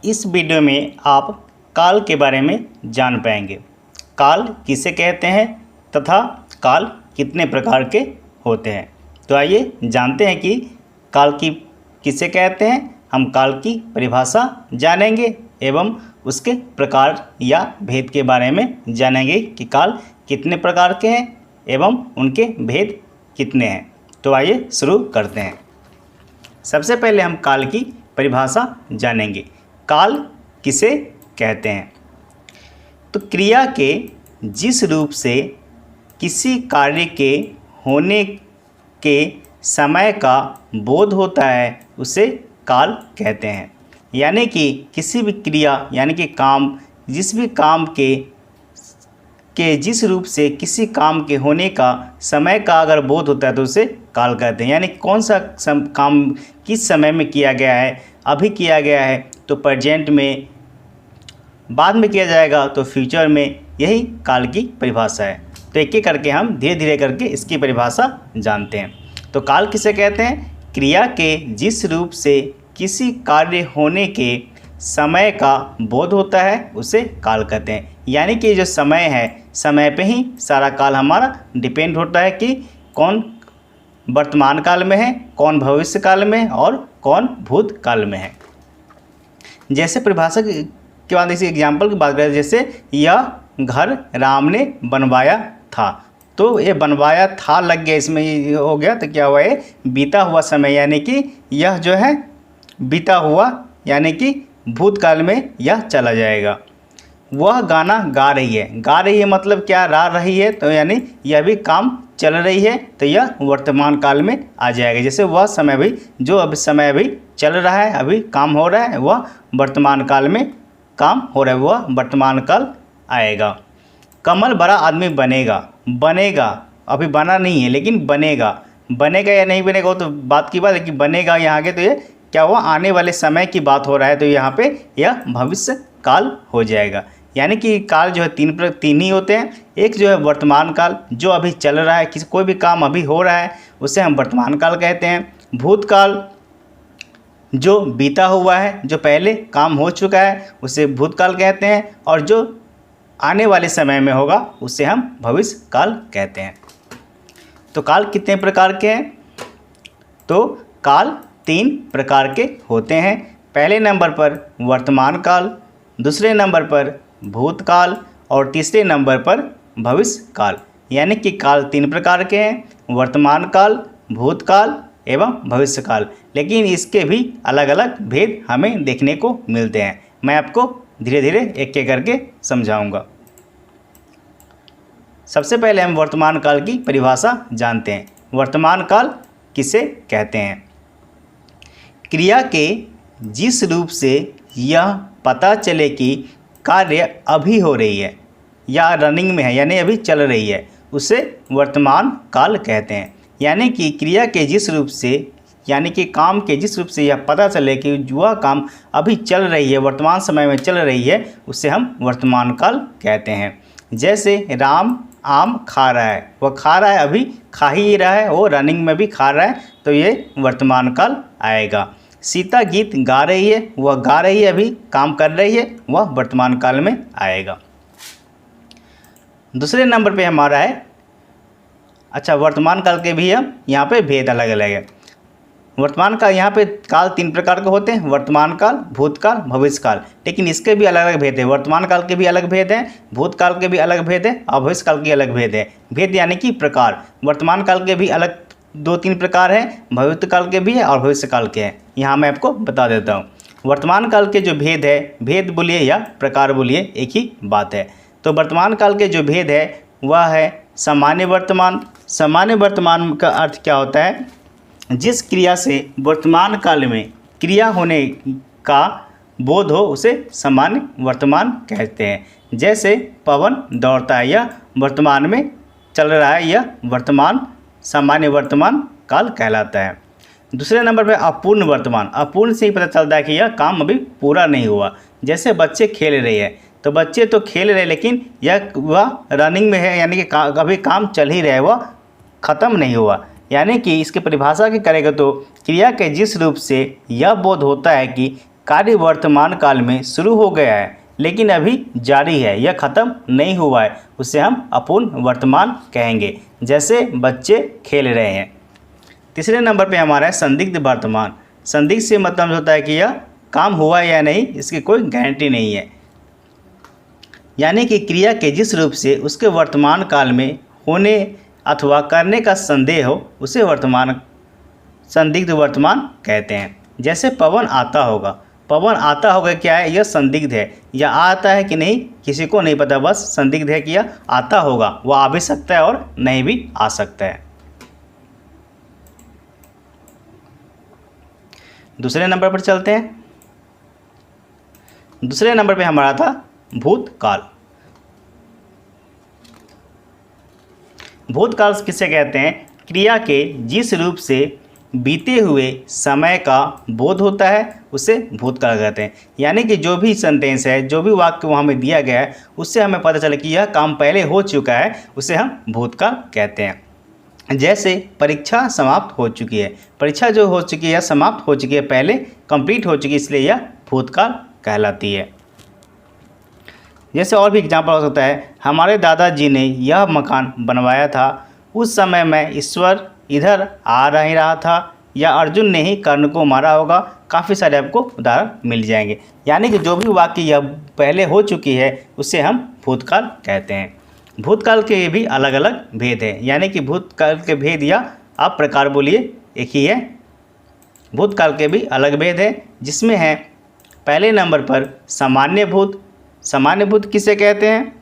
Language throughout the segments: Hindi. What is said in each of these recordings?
इस वीडियो में आप काल के बारे में जान पाएंगे। काल किसे कहते हैं तथा काल कितने प्रकार के होते हैं। तो आइए जानते हैं कि काल की किसे कहते हैं। हम काल की परिभाषा जानेंगे एवं उसके प्रकार या भेद के बारे में जानेंगे कि काल कितने प्रकार के हैं एवं उनके भेद कितने हैं। तो आइए शुरू करते हैं। सबसे पहले हम काल की परिभाषा जानेंगे। काल किसे कहते हैं? तो क्रिया के जिस रूप से किसी कार्य के होने के समय का बोध होता है उसे काल कहते हैं। यानी कि किसी भी क्रिया यानी कि काम, जिस भी काम के जिस रूप से किसी काम के होने का समय का अगर बोध होता है तो उसे काल कहते हैं। यानी कौन सा काम किस समय में किया गया है, अभी किया गया है तो प्रेजेंट में, बाद में किया जाएगा तो फ्यूचर में, यही काल की परिभाषा है। तो एक एक करके हम धीरे धीरे करके इसकी परिभाषा जानते हैं। तो काल किसे कहते हैं? क्रिया के जिस रूप से किसी कार्य होने के समय का बोध होता है उसे काल कहते हैं। यानी कि जो समय है, समय पे ही सारा काल हमारा डिपेंड होता है कि कौन वर्तमान काल में है, कौन भविष्य काल में है और कौन भूत काल में है। जैसे परिभाषा के बाद इसी एग्जाम्पल की बात करें, जैसे यह घर राम ने बनवाया था, तो ये बनवाया था लग गया, इसमें ये हो गया तो क्या हुआ, ये बीता हुआ समय, यानी कि यह जो है बीता हुआ, यानी कि भूतकाल में यह चला जाएगा। वह गाना गा रही है मतलब क्या, गा रही है तो यानी यह भी काम चल रही है तो यह वर्तमान काल में आ जाएगा। जैसे वह समय भी, जो अभी समय अभी चल रहा है, अभी काम हो रहा है, वह वर्तमान काल में काम हो रहा है, वह वर्तमान काल आएगा। कमल बड़ा आदमी बनेगा अभी बना नहीं है लेकिन बनेगा या नहीं बनेगा वो तो बात की बात है, कि बनेगा यहाँ आगे तो ये क्या हुआ, आने वाले समय की बात हो रहा है, तो यहाँ पे यह भविष्य काल हो जाएगा। यानी कि काल जो है तीन ही होते हैं। एक जो है वर्तमान काल, जो अभी चल रहा है, किसी कोई भी काम अभी हो रहा है उसे हम वर्तमान काल कहते हैं। भूतकाल जो बीता हुआ है, जो पहले काम हो चुका है उसे भूतकाल कहते हैं, और जो आने वाले समय में होगा उसे हम भविष्य काल कहते हैं। तो काल कितने प्रकार के हैं? तो काल 3 प्रकार के होते हैं। पहले नंबर पर वर्तमान काल, दूसरे नंबर पर भूतकाल और तीसरे नंबर पर भविष्य काल। यानी कि काल 3 प्रकार के हैं, वर्तमान काल, भूतकाल एवं भविष्य काल। लेकिन इसके भी अलग अलग भेद हमें देखने को मिलते हैं। मैं आपको धीरे धीरे एक एक करके समझाऊंगा। सबसे पहले हम वर्तमान काल की परिभाषा जानते हैं। वर्तमान काल किसे कहते हैं? क्रिया के जिस रूप से यह पता चले कि कार्य अभी हो रही है या रनिंग में है, यानी अभी चल रही है, उसे वर्तमान काल कहते हैं। यानी कि क्रिया के जिस रूप से, यानी कि काम के जिस रूप से यह पता चले कि वह काम अभी चल रही है, वर्तमान समय में चल रही है, उसे हम वर्तमान काल कहते हैं। जैसे राम आम खा रहा है, वह खा रहा है, अभी खा ही रहा है, वो रनिंग में भी खा रहा है, तो ये वर्तमान काल आएगा। सीता गीत गा रही है, वह गा रही है, अभी काम कर रही है, वह वर्तमान काल में आएगा। दूसरे नंबर पे हमारा है, अच्छा वर्तमान काल के भी हम यहाँ पे भेद अलग अलग है। वर्तमान काल, यहाँ पे काल 3 प्रकार के होते हैं, वर्तमान काल, भूतकाल, भविष्य काल। लेकिन इसके भी अलग अलग भेद है। वर्तमान काल के भी अलग भेद हैं, भूतकाल के भी अलग भेद है और भविष्य काल के अलग भेद है। भेद यानी कि प्रकार, वर्तमान काल के भी अलग 2-3 प्रकार हैं, भविष्य काल के भी है और भविष्य काल के हैं। यहाँ मैं आपको बता देता हूँ। वर्तमान काल के जो भेद है, भेद बोलिए या प्रकार बोलिए, एक ही बात है। तो वर्तमान काल के जो भेद है वह है सामान्य वर्तमान। सामान्य वर्तमान का अर्थ क्या होता है? जिस क्रिया से वर्तमान काल में क्रिया होने का बोध हो उसे सामान्य वर्तमान कहते हैं। जैसे पवन दौड़ता है, यह वर्तमान में चल रहा है, यह वर्तमान सामान्य वर्तमान काल कहलाता है। दूसरे नंबर पे अपूर्ण वर्तमान। अपूर्ण से ही पता चलता है कि यह काम अभी पूरा नहीं हुआ। जैसे बच्चे खेल रहे हैं, तो बच्चे तो खेल रहे हैं लेकिन वह रनिंग में है, यानी कि अभी काम चल ही रहा है, वह ख़त्म नहीं हुआ। यानी कि इसकी परिभाषा की करेगा तो क्रिया के जिस रूप से यह बोध होता है कि कार्य वर्तमान काल में शुरू हो गया है लेकिन अभी जारी है, यह खत्म नहीं हुआ है, उसे हम अपूर्ण वर्तमान कहेंगे। जैसे बच्चे खेल रहे हैं। तीसरे नंबर पे हमारा है संदिग्ध वर्तमान। संदिग्ध से मतलब होता है कि यह काम हुआ या नहीं, इसकी कोई गारंटी नहीं है, यानी कि क्रिया के जिस रूप से उसके वर्तमान काल में होने अथवा करने का संदेह हो उसे संदिग्ध वर्तमान कहते हैं। जैसे पवन आता होगा। पवन आता होगा क्या है, यह संदिग्ध है, या आता है कि नहीं किसी को नहीं पता, बस संदिग्ध है कि यह आता होगा, वह आ भी सकता है और नहीं भी आ सकता है। दूसरे नंबर पर चलते हैं। दूसरे नंबर पे हमारा था भूतकाल। भूतकाल किसे कहते हैं, क्रिया के जिस रूप से बीते हुए समय का बोध होता है उसे भूतकाल कहते हैं। यानी कि जो भी सेंटेंस है, जो भी वाक्य वहाँ में दिया गया है, उससे हमें पता चले कि यह काम पहले हो चुका है, उसे हम भूतकाल कहते हैं। जैसे परीक्षा समाप्त हो चुकी है। परीक्षा जो हो चुकी है, समाप्त हो चुकी है, पहले कंप्लीट हो चुकी है, इसलिए यह भूतकाल कहलाती है। जैसे और भी एग्जाम्पल हो सकता है, हमारे दादाजी ने यह मकान बनवाया था, उस समय मैं ईश्वर इधर आ नहीं रहा था, या अर्जुन ने ही कर्ण को मारा होगा। काफ़ी सारे आपको उदाहरण मिल जाएंगे। यानी कि जो भी वाक्य यह पहले हो चुकी है उसे हम भूतकाल कहते हैं। भूतकाल के भी अलग अलग भेद हैं, यानी कि भूतकाल के भेद या आप प्रकार बोलिए एक ही है। भूतकाल के भी अलग भेद है, जिसमें है पहले नंबर पर सामान्य भूत। सामान्य भूत किसे कहते हैं,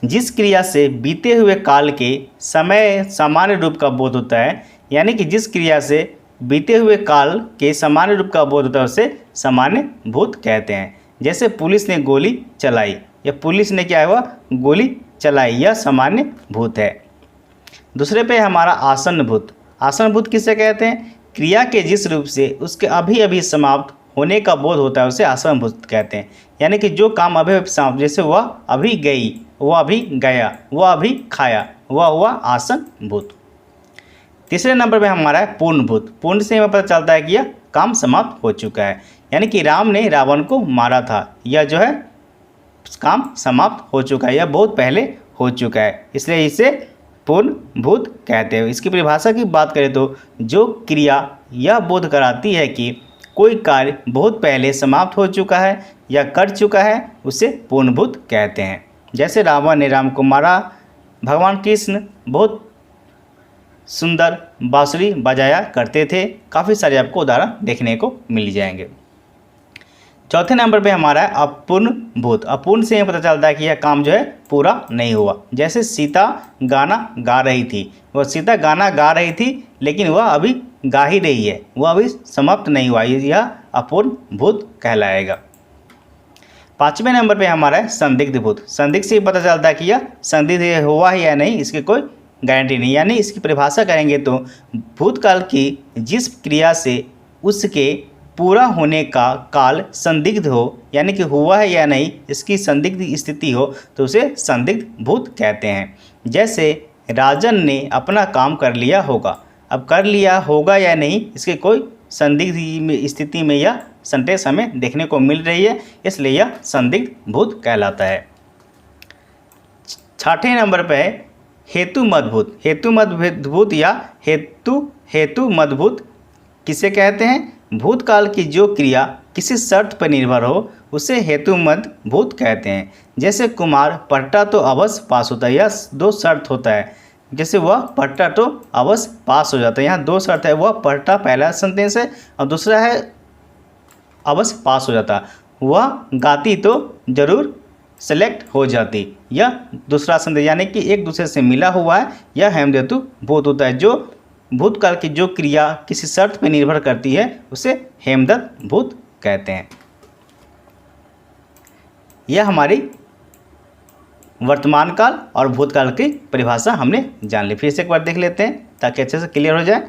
जिस क्रिया से बीते हुए काल के समय सामान्य रूप का बोध होता है। यानी कि जिस क्रिया से बीते हुए काल के सामान्य रूप का बोध होता है उसे सामान्य भूत कहते हैं। जैसे पुलिस ने गोली चलाई, या पुलिस ने क्या हुआ, गोली चलाई, यह सामान्य भूत है। दूसरे पे हमारा आसन्न भूत। आसन्न भूत किसे कहते हैं, क्रिया के जिस रूप से उसके अभी अभी समाप्त होने का बोध होता है उसे आसन्न भूत कहते हैं। यानी कि जो काम अभी अभी समाप्त, जैसे वह अभी गई, वह अभी गया, वह अभी खाया, वह हुआ आसन्न भूत। तीसरे नंबर पे हमारा है पूर्ण भूत। पूर्ण से हमें पता चलता है कि यह काम समाप्त हो चुका है, यानी कि राम ने रावण को मारा था, यह जो है काम समाप्त हो चुका है, यह बहुत पहले हो चुका है, इसलिए इसे पूर्ण भूत कहते हैं। इसकी परिभाषा की बात करें तो जो क्रिया यह बोध कराती है कि कोई कार्य बहुत पहले समाप्त हो चुका है या कर चुका है उसे पूर्णभूत कहते हैं। जैसे रावण ने राम को मारा, भगवान कृष्ण बहुत सुंदर बांसुरी बजाया करते थे। काफ़ी सारे आपको उदाहरण देखने को मिल जाएंगे। चौथे नंबर पे हमारा है अपूर्ण भूत। अपूर्ण से पता चलता है कि यह काम जो है पूरा नहीं हुआ। जैसे सीता गाना गा रही थी, वह सीता गाना गा रही थी लेकिन वह अभी गा ही रही है, वह अभी समाप्त नहीं हुआ, यह अपूर्ण भूत कहलाएगा। पाँचवें नंबर पे हमारा है संदिग्ध भूत। संदिग्ध से पता चलता है कि यह संदिग्ध हुआ है या नहीं, इसकी कोई गारंटी नहीं। यानी इसकी परिभाषा करेंगे तो भूतकाल की जिस क्रिया से उसके पूरा होने का काल संदिग्ध हो, यानी कि हुआ है या नहीं इसकी संदिग्ध स्थिति हो, तो उसे संदिग्ध भूत कहते हैं। जैसे राजन ने अपना काम कर लिया होगा। अब कर लिया होगा या नहीं इसके कोई संदिग्ध स्थिति में यह सेंटेंस हमें देखने को मिल रही है, इसलिए यह संदिग्ध भूत कहलाता है। छठे नंबर पर है हेतु मदभूत। हेतु मदभूत या हेतु मदभूत किसे कहते हैं, भूतकाल की जो क्रिया किसी शर्त पर निर्भर हो उसे हेतु मदभूत कहते हैं। जैसे कुमार पट्टा तो अवश्य पास होता है, यह दो शर्त होता है। जैसे वह पट्टा तो अवश्य पास हो जाता है, यहाँ दो शर्त है, वह पट्टा पहला सेंटेंस है और दूसरा है अवश्य पास हो जाता। वह गाती तो जरूर सेलेक्ट हो जाती, यह दूसरा सेंटेंस, यानी कि एक दूसरे से मिला हुआ है, यह हेतु भूत होता है। जो भूतकाल की जो क्रिया किसी शर्त पर निर्भर करती है उसे हेमदत्त भूत कहते हैं। यह हमारी वर्तमान काल और भूतकाल की परिभाषा हमने जान ली। फिर से एक बार देख लेते हैं ताकि अच्छे से क्लियर हो जाए।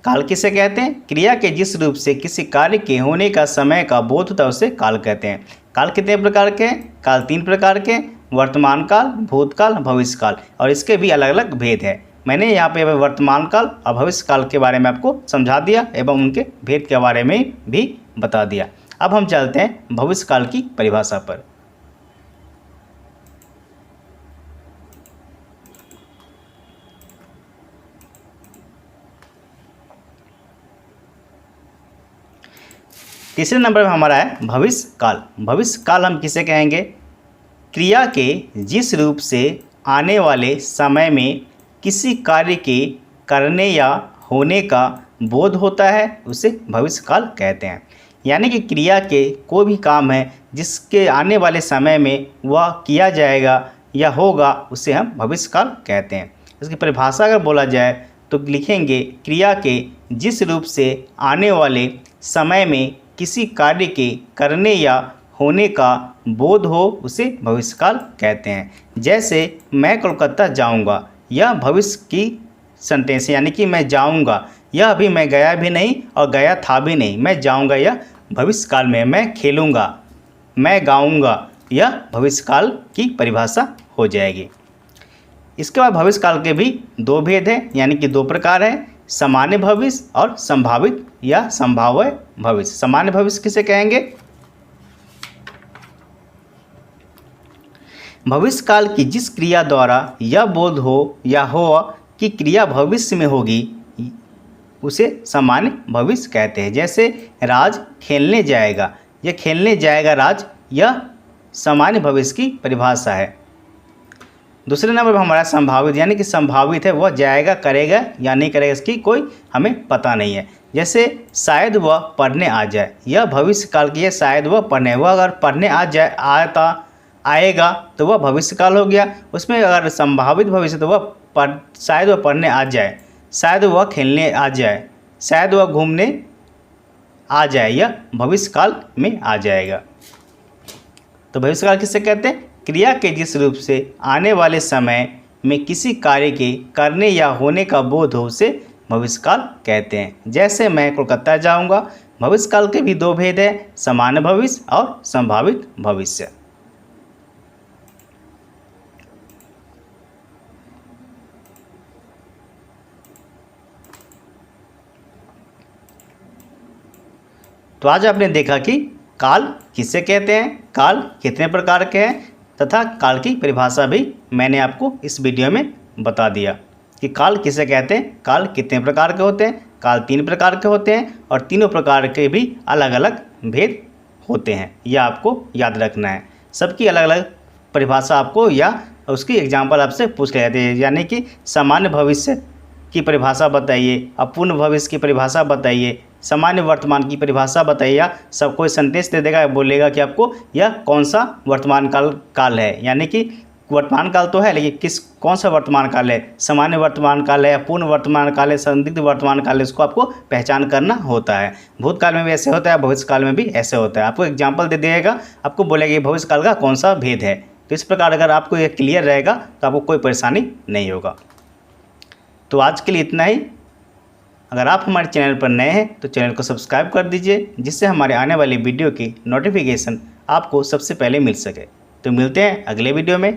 काल किसे कहते हैं, क्रिया के जिस रूप से किसी कार्य के होने का समय का बोध होता है उसे काल कहते हैं। काल कितने प्रकार के हैं, काल 3 प्रकार के, वर्तमान काल, भूतकाल, भविष्यकाल, और इसके भी अलग अलग भेद है। मैंने यहाँ पे वर्तमान काल और भविष्य काल के बारे में आपको समझा दिया एवं उनके भेद के बारे में भी बता दिया। अब हम चलते हैं भविष्य काल की परिभाषा पर। तीसरे नंबर पर हमारा है भविष्य काल। भविष्य काल हम किसे कहेंगे? क्रिया के जिस रूप से आने वाले समय में किसी कार्य के करने या होने का बोध होता है उसे भविष्य काल कहते हैं। यानी कि क्रिया के कोई भी काम है जिसके आने वाले समय में वह किया जाएगा या होगा उसे हम भविष्य काल कहते हैं। इसकी परिभाषा अगर बोला जाए तो लिखेंगे क्रिया के जिस रूप से आने वाले समय में किसी कार्य के करने या होने का बोध हो उसे भविष्यकाल कहते हैं। जैसे मैं कोलकाता जाऊंगा, यह भविष्य की सेंटेंस यानी कि मैं जाऊंगा, यह अभी मैं गया भी नहीं और गया था भी नहीं, मैं जाऊंगा यह भविष्यकाल में। मैं खेलूंगा, मैं गाऊंगा, यह भविष्यकाल की परिभाषा हो जाएगी। इसके बाद भविष्यकाल के भी दो भेद हैं, यानी कि दो प्रकार हैं, सामान्य भविष्य और संभावित या संभाव्य भविष्य। सामान्य भविष्य किसे कहेंगे? भविष्य काल की जिस क्रिया द्वारा यह बोध हो या हो कि क्रिया भविष्य में होगी उसे सामान्य भविष्य कहते हैं। जैसे राज खेलने जाएगा, यह खेलने जाएगा राज, यह सामान्य भविष्य की परिभाषा है। दूसरे नंबर पर हमारा संभावित, यानी कि संभावित है, वह जाएगा, करेगा या नहीं करेगा इसकी कोई हमें पता नहीं है। जैसे शायद वह पढ़ने आ जाए, यह भविष्य काल की है, शायद वह पढ़ने, वह अगर पढ़ने आ जाए आएगा तो वह भविष्य काल हो गया। उसमें अगर संभावित भविष्य तो वह शायद वह पढ़ने आ जाए, शायद वह खेलने आ जाए, शायद वह घूमने आ जाए, यह भविष्य काल में आ जाएगा। तो भविष्य काल किससे कहते हैं? क्रिया के जिस रूप से आने वाले समय में किसी कार्य के करने या होने का बोध हो उसे भविष्यकाल कहते हैं। जैसे मैं कोलकाता जाऊंगा। भविष्यकाल के भी दो भेद हैं, सामान्य भविष्य और संभावित भविष्य। तो आज आपने देखा कि काल किसे कहते हैं, काल कितने प्रकार के हैं तथा काल की परिभाषा भी मैंने आपको इस वीडियो में बता दिया कि काल किसे कहते हैं, काल कितने प्रकार के होते हैं। काल 3 प्रकार के होते हैं और तीनों प्रकार के भी अलग अलग भेद होते हैं, यह आपको याद रखना है। सबकी अलग अलग परिभाषा आपको या उसकी एग्जाम्पल आपसे पूछ ले जाते हैं। यानी कि सामान्य भविष्य की परिभाषा बताइए, अपूर्ण भविष्य की परिभाषा बताइए, सामान्य वर्तमान की परिभाषा बताइए, या सब कोई संदेश दे देगा, बोलेगा कि आपको यह कौन सा वर्तमान काल है। यानी कि वर्तमान काल तो है लेकिन कौन सा वर्तमान काल है, सामान्य वर्तमान काल है, पूर्ण वर्तमान काल है, संदिग्ध वर्तमान काल है, इसको आपको पहचान करना होता है। भूतकाल में भी ऐसे होता है, भविष्य काल में भी ऐसे होता है। आपको एग्जाम्पल दे देगा, आपको बोलेगा भविष्य काल का कौन सा भेद है। तो इस प्रकार अगर आपको ये क्लियर रहेगा तो आपको कोई परेशानी नहीं होगा। तो आज के लिए इतना ही। अगर आप हमारे चैनल पर नए हैं तो चैनल को सब्सक्राइब कर दीजिए, जिससे हमारे आने वाली वीडियो की नोटिफिकेशन आपको सबसे पहले मिल सके। तो मिलते हैं अगले वीडियो में।